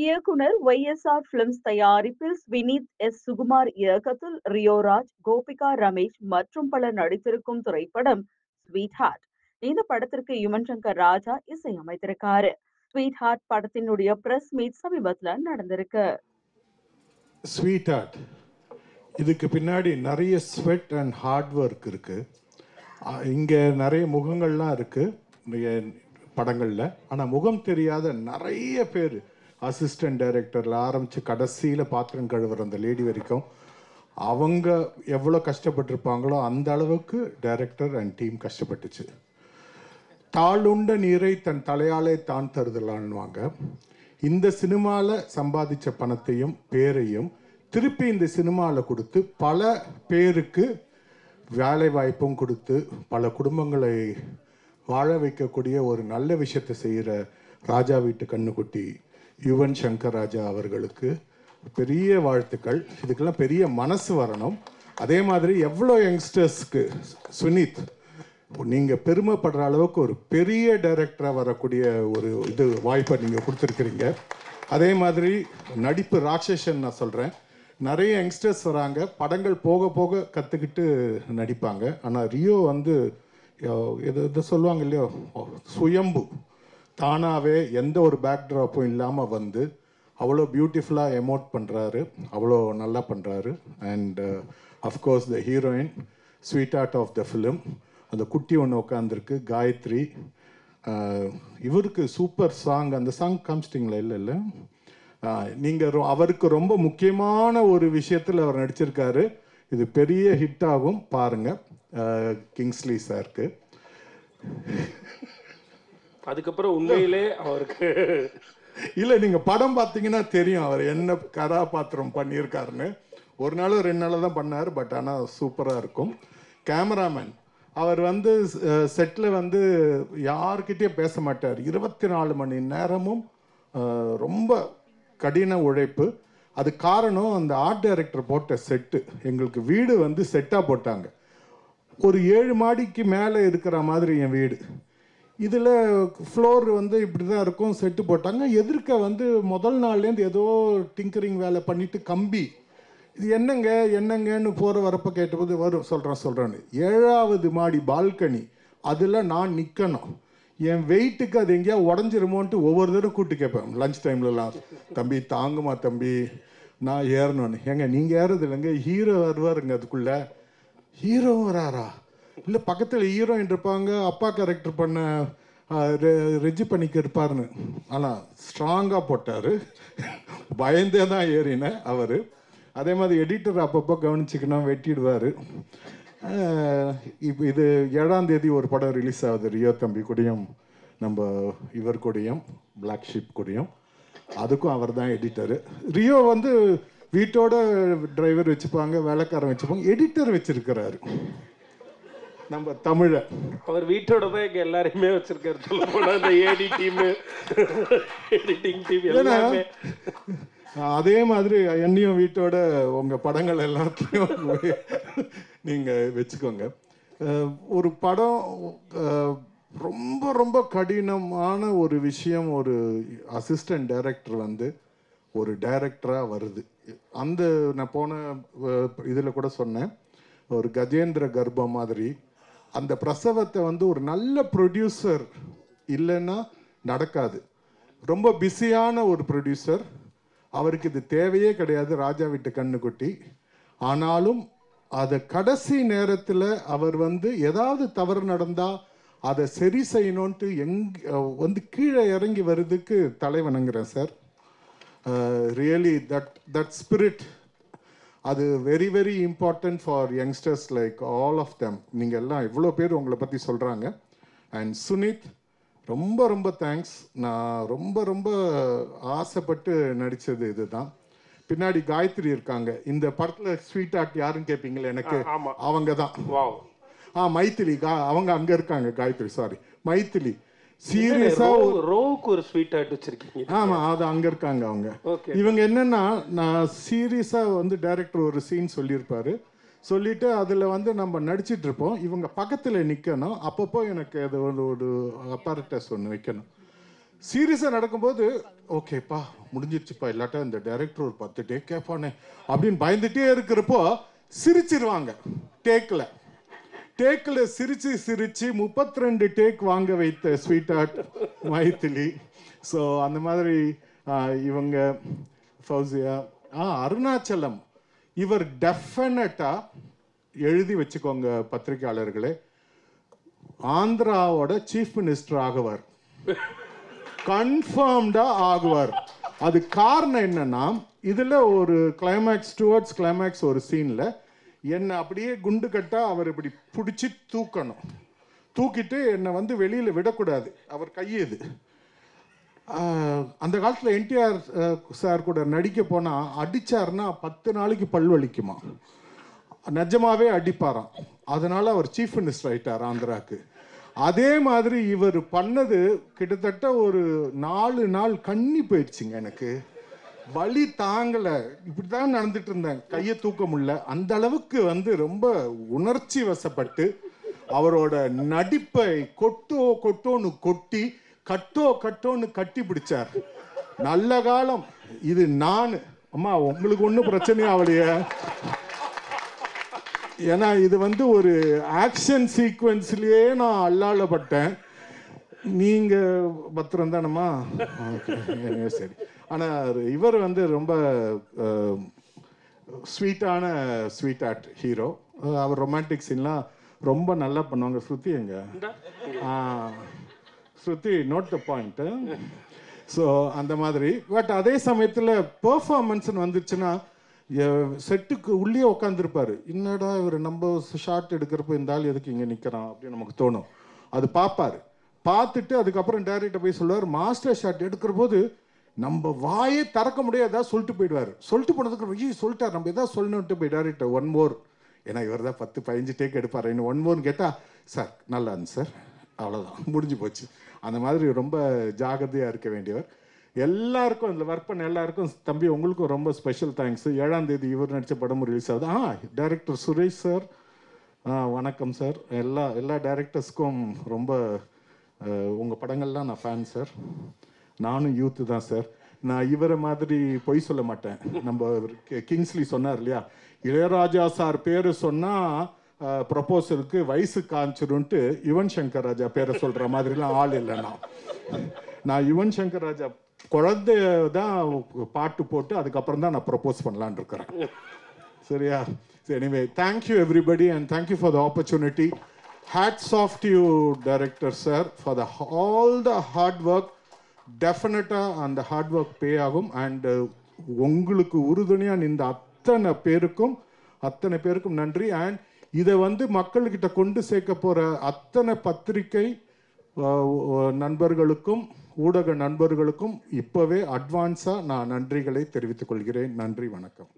இயக்குனர் ஒய்.எஸ்.ஆர் பிலிம்ஸ் தயாரிப்பில் வினீத் எஸ். சுகுமார் இயக்கத்தில் ரியோராஜ், கோபிகா ரமேஷ் மற்றும் பலர் நடித்திருக்கும் திரைப்படம் ஸ்வீட் ஹார்ட். இந்த படத்திற்கு யுவன் சங்கர் ராஜா இசையமைத்திருக்காரு. ஸ்வீட் ஹார்ட் படத்தினுடைய பிரஸ் மீட் சமீபத்துல நடந்திருக்கு. ஸ்வீட் ஹார்ட் இதுக்கு பின்னாடி நிறைய ஸ்வெட் அண்ட் ஹார்ட் ஒர்க் இருக்கு. இங்கே நிறைய முகங்கள்லாம் இருக்கு படங்களில். ஆனால் முகம் தெரியாத நிறைய பேர் அசிஸ்டன்ட் டைரக்டரில் ஆரம்பித்து கடைசியில் பாத்திரம் கழுவுற அந்த லேடி வரைக்கும் அவங்க எவ்வளோ கஷ்டப்பட்டிருப்பாங்களோ அந்த அளவுக்கு டைரக்டர் அண்ட் டீம் கஷ்டப்பட்டுச்சு. தாளுண்ட நீரை தன் தலையாலே தான் தருதலான்னுவாங்க. இந்த சினிமாவில் சம்பாதிச்ச பணத்தையும் பேரையும் திருப்பி இந்த சினிமாவில் கொடுத்து பல பேருக்கு வேலை வாய்ப்பும் கொடுத்து பல குடும்பங்களை வாழ வைக்கக்கூடிய ஒரு நல்ல விஷயத்தை செய்கிற ராஜா வீட்டு கண்ணுக்குட்டி யுவன் சங்கர் ராஜா அவர்களுக்கு பெரிய வாழ்த்துக்கள். இதுக்கெல்லாம் பெரிய மனசு வரணும். அதே மாதிரி எவ்வளோ யங்ஸ்டர்ஸ்க்கு சுனித் நீங்கள் பெருமைப்படுற அளவுக்கு ஒரு பெரிய டைரக்டராக வரக்கூடிய ஒரு வாய்ப்பை நீங்கள் கொடுத்துருக்கிறீங்க. அதே மாதிரி நடிப்பு ராட்சசன் நான் சொல்கிறேன். நிறைய யங்ஸ்டர்ஸ் வராங்க, படங்கள் போக போக கற்றுக்கிட்டு நடிப்பாங்க. ஆனால் ரியோ எது சொல்லுவாங்க இல்லையோ, சுயம்பு தானாகவே எந்த ஒரு பேக்ட்ராப்பும் இல்லாமல் அவ்வளோ பியூட்டிஃபுல்லாக எமோட் பண்ணுறாரு, அவ்வளோ நல்லா பண்ணுறாரு. And of course the heroine sweetheart of the film அந்த குட்டி ஒன்று உட்காந்துருக்கு காயத்ரி. இவருக்கு சூப்பர் சாங், அந்த சாங் காமிச்சிட்டிங்களா? இல்லை நீங்கள் அவருக்கு ரொம்ப முக்கியமான ஒரு விஷயத்தில் அவர் நடிச்சிருக்காரு. இது பெரிய ஹிட் ஆகும் பாருங்கள். கிங்ஸ்லி சாருக்கு அதுக்கப்புறம் உண்மையிலே அவருக்கு இல்லை, நீங்கள் படம் பார்த்தீங்கன்னா தெரியும் அவர் என்ன கதாபாத்திரம் பண்ணியிருக்காருன்னு. ஒரு நாள் 2 நாள் தான் பண்ணார், பட் ஆனால் சூப்பராக இருக்கும். கேமராமேன் அவர் செட்டில் யார்கிட்டயும் பேச மாட்டார். 24 மணி நேரமும் ரொம்ப கடின உழைப்பு. அது காரணம் அந்த ஆர்ட் டைரக்டர் போட்ட செட்டு. எங்களுக்கு வீடு செட்டாக போட்டாங்க. ஒரு 7 மாடிக்கு மேலே இருக்கிற மாதிரி என் வீடு. இதில் ஃப்ளோர் இப்படி தான் இருக்கும். செட்டு போட்டாங்க. எதிர்க்க முதல் நாள்லேருந்து ஏதோ டிங்கரிங் வேலை பண்ணிவிட்டு கம்பி இது என்னங்கன்னு போகிற வரப்போ கேட்டபோது சொல்கிறேன்னு 7வது மாடி பால்கனி, அதில் நான் நிற்கணும். என் வெயிட்டுக்கு அது எங்கேயா உடஞ்சிருமோன்ட்டு ஒவ்வொரு தடவை கூப்பிட்டு கேட்பேன் லஞ்ச் டைம்லலாம். தம்பி தாங்குமா தம்பி, நான் ஏறணும்னு. ஏங்க நீங்கள் ஏறது இல்லைங்க, ஹீரோ வருவாருங்க. அதுக்குள்ளே ஹீரோ வராரா? இல்லை பக்கத்தில் ஹீரோயின் இருப்பாங்க, அப்பா கேரக்டர் பண்ண ரெஜி பண்ணிக்க இருப்பாருன்னு. ஆனால் ஸ்ட்ராங்காக போட்டார். பயந்தே தான் ஏறினேன் அவர். அதே மாதிரி எடிட்டர் அப்பப்போ கவனிச்சிக்கணும், வெட்டிடுவார். இப்போ இது 7ஆம் தேதி ஒரு படம் ரிலீஸ் ஆகுது ரியோ தம்பி கூடயும் நம்ம இவர் கூடயும் பிளாக் ஷீப் கூடயும். அதுக்கும் அவர் தான் எடிட்டரு. ரியோ வீட்டோட டிரைவர் வச்சுப்பாங்க, வேலைக்காரன் வச்சுப்பாங்க, எடிட்டர் வச்சிருக்கிறாரு நம்ம தமிழை. அவர் வீட்டோட தான் இங்கே எல்லாரையுமே வச்சிருக்காரு. சொல்ல போனால் அந்த ஏடி டீம், எடிட்டிங் டீம் எல்லாமே. அதே மாதிரி என்னையும் வீட்டோட உங்கள் படங்கள் எல்லாத்தையும் நீங்கள் வச்சுக்கோங்க. ஒரு படம் ரொம்ப ரொம்ப கடினமான ஒரு விஷயம். ஒரு அசிஸ்டன்ட் டைரக்டர் ஒரு டைரக்டராக வருது. நான் போன இதில் கூட சொன்னேன், ஒரு கஜேந்திர கர்ப்பம் மாதிரி அந்த பிரசவத்தை ஒரு நல்ல ப்ரொடியூசர் இல்லைன்னா நடக்காது. ரொம்ப பிஸியான ஒரு ப்ரொடியூசர், அவருக்கு இது தேவையே கிடையாது ராஜா வீட்டு கண்ணுக்குட்டி. ஆனாலும் அதை கடைசி நேரத்தில் அவர் ஏதாவது தவறு நடந்தால் அதை சரி செய்யணுன்ட்டு கீழே இறங்கி வர்றதுக்கு தலை வணங்குறேன் சார். ரியலி தட் ஸ்பிரிட் அது very very important for youngsters like all of them. நீங்கள் எல்லாம் இவ்வளோ பேர் உங்களை பற்றி சொல்கிறாங்க. அண்ட் சுனித் ரொம்ப ரொம்ப தேங்க்ஸ். நான் ரொம்ப ரொம்ப ஆசைப்பட்டு நடித்தது இதுதான். பின்னாடி காயத்ரி இருக்காங்க. இந்த படத்தில் ஸ்வீட் ஹார்ட் யாருன்னு கேட்பீங்களே, எனக்கு அவங்க தான். மைத்திலி அவங்க அங்கே இருக்காங்க. காயத்ரி சாரி மைத்திலி. சீரியஸா ரோவுக்கு ஒரு ஸ்வீட் ஹார்ட் வச்சிருக்கீங்க. ஆமா, அது அங்க இருக்காங்க அவங்க. இவங்க என்னன்னா, நான் சீரியஸா டைரக்டர் ஒரு சீன் சொல்லியிருப்பாரு. சொல்லிட்டு அதில் நம்ம நடிச்சிட்டு இருப்போம். இவங்க பக்கத்தில் நிற்கணும். அப்பப்போ எனக்கு அது ஒரு அப்பாரட்டஸ் ஒன்று வைக்கணும். சீரியஸாக நடக்கும்போது ஓகேப்பா முடிஞ்சிருச்சுப்பா இல்லாட்டா இந்த டைரக்டர் ஒரு 10 டேக் கேட்பானே அப்படின்னு பயந்துட்டே இருக்கிறப்போ சிரிச்சிருவாங்க. டேக்கில் சிரிச்சு 32 டேக் வாங்க வைத்த ஸ்வீட் ஹார்ட் மைதிலி. ஸோ அந்த மாதிரி இவங்க ஃபௌசியா, அருணாச்சலம், இவர் டெஃபினட்டாக எழுதி வச்சுக்கோங்க பத்திரிகையாளர்களே, ஆந்திராவோட சீஃப் மினிஸ்டர் ஆகுவார், கன்ஃபார்ம்டா ஆகுவார். அது காரணம் என்னன்னா, இதுல ஒரு கிளைமேக்ஸ் டுவர்ட்ஸ் கிளைமேக்ஸ் ஒரு சீன்ல என்னை அப்படியே குண்டு கட்டா அவர் இப்படி பிடிச்சி தூக்கணும், தூக்கிட்டு என்னை வந்து வெளியில விடக்கூடாது, அவர் கையது. அந்த காலத்துல என்டிஆர் சார் கூட நடிக்க போனா அடிச்சாருன்னா 10 நாளைக்கு பல் வலிக்குமா, நிஜமாவே அடிப்பாராம். அதனால அவர் சீஃப் மினிஸ்டர் ஆயிட்டார் ஆந்திராக்கு. அதே மாதிரி இவர் பண்ணது கிட்டத்தட்ட ஒரு 4 நாள் கண்ணி போயிடுச்சுங்க. எனக்கு வலி தாங்கல, இப்படிதான் நடந்துட்டு இருந்தேன், கையை தூக்க முடியல. அந்த அளவுக்கு வந்து ரொம்ப உணர்ச்சி வசப்பட்டு அவரோட நடிப்பை கொட்டோன்னு கொட்டி கட்டோன்னு கட்டி பிடிச்சார். நல்ல காலம் இது. நான் அம்மா உங்களுக்கு ஒன்றும் பிரச்சனையா அவளைய, ஏன்னா இது வந்து ஒரு ஆக்ஷன் சீக்வன்ஸ்லயே நான் அல்லாளப்பட்டேன். நீங்க பத்திரம் தானம்மா? சரி. ஆனா இவர் வந்து ரொம்ப ஸ்வீட்டான ஸ்வீட் ஆர்ட் ஹீரோ. அவர் ரொமான்டிக் சீன்லாம் ரொம்ப நல்லா பண்ணுவாங்க. ஸ்ருதி எங்க? ஸ்ருதி நோட் த பாயிண்ட். ஸோ அந்த மாதிரி. பட் அதே சமயத்தில் பெர்ஃபார்மன்ஸ்னு வந்துச்சுன்னா செட்டுக்கு உள்ளே உட்காந்துருப்பாரு, என்னடா இவர் நம்ம ஷார்ட் எடுக்கிறப்ப இந்த ஆள் எதுக்கு இங்கே நிற்கிறான் அப்படின்னு நமக்கு தோணும். அது பார்ப்பாரு, பார்த்துட்டு அதுக்கப்புறம் டேரக்டர் போய் சொல்லுவார், மாஸ்டர் ஷாட் எடுக்கிற போது நம்ம வாயே திறக்க முடியாது, ஏதாவது சொல்லிட்டு போயிடுவார். சொல்லிட்டு போனதுக்கு சொல்லிட்டார், நம்ம எதாவது சொல்லணுன்ட்டு போய் டேரக்டர் 1 more, ஏன்னா இவர் தான் 10-15 டேக் எடுப்பார், இன்னும் 1 more கேட்டால் சார் நல்லா இருந்துச்சு சார், அவ்வளோதான் முடிஞ்சு போச்சு. அந்த மாதிரி ரொம்ப ஜாகிரதையாக இருக்க வேண்டியவர். எல்லாருக்கும் அதில் ஒர்க் பண்ண எல்லாருக்கும், தம்பி உங்களுக்கும் ரொம்ப ஸ்பெஷல் தேங்க்ஸ். 7ஆம் தேதி இவர் நடித்த படமும் ரிலீஸ் ஆகுது. டைரக்டர் சுரேஷ் சார், வணக்கம் சார். எல்லா டைரக்டர்ஸ்க்கும் ரொம்ப, உங்கள் படங்கள்லாம் நான் ஃபேன் சார். நானும் யூத்து தான் சார். நான் இவரை மாதிரி பொய் சொல்ல மாட்டேன். நம்ம கிங்ஸ்லி சொன்னார் இல்லையா, இளையராஜா சார் பேர் சொன்னால் ப்ரொபோசலுக்கு வயசு காமிச்சிருன்ட்டு யுவன் சங்கர் ராஜா பேரை சொல்கிற மாதிரிலாம் ஆள் இல்லை. நான் யுவன் சங்கர் ராஜா குழந்தைய தான் பாட்டு போட்டு அதுக்கப்புறம் தான் நான் ப்ரொபோஸ் பண்ணலான்னு இருக்கிறேன். சரியா? Anyway, thank you everybody and thank you for the opportunity. Hats off to you, Director Sir, for all the hard work. Definitely அந்த hard work pay ஆகும். அண்ட் உங்களுக்கு உறுதுணையாக நின்ற அத்தனை பேருக்கும் நன்றி. அண்ட் இதை வந்து மக்கள்கிட்ட கொண்டு சேர்க்க போகிற அத்தனை பத்திரிகை நண்பர்களுக்கும் ஊடக நண்பர்களுக்கும் இப்போவே அட்வான்ஸாக நான் நன்றிகளை தெரிவித்துக் கொள்கிறேன். நன்றி, வணக்கம்.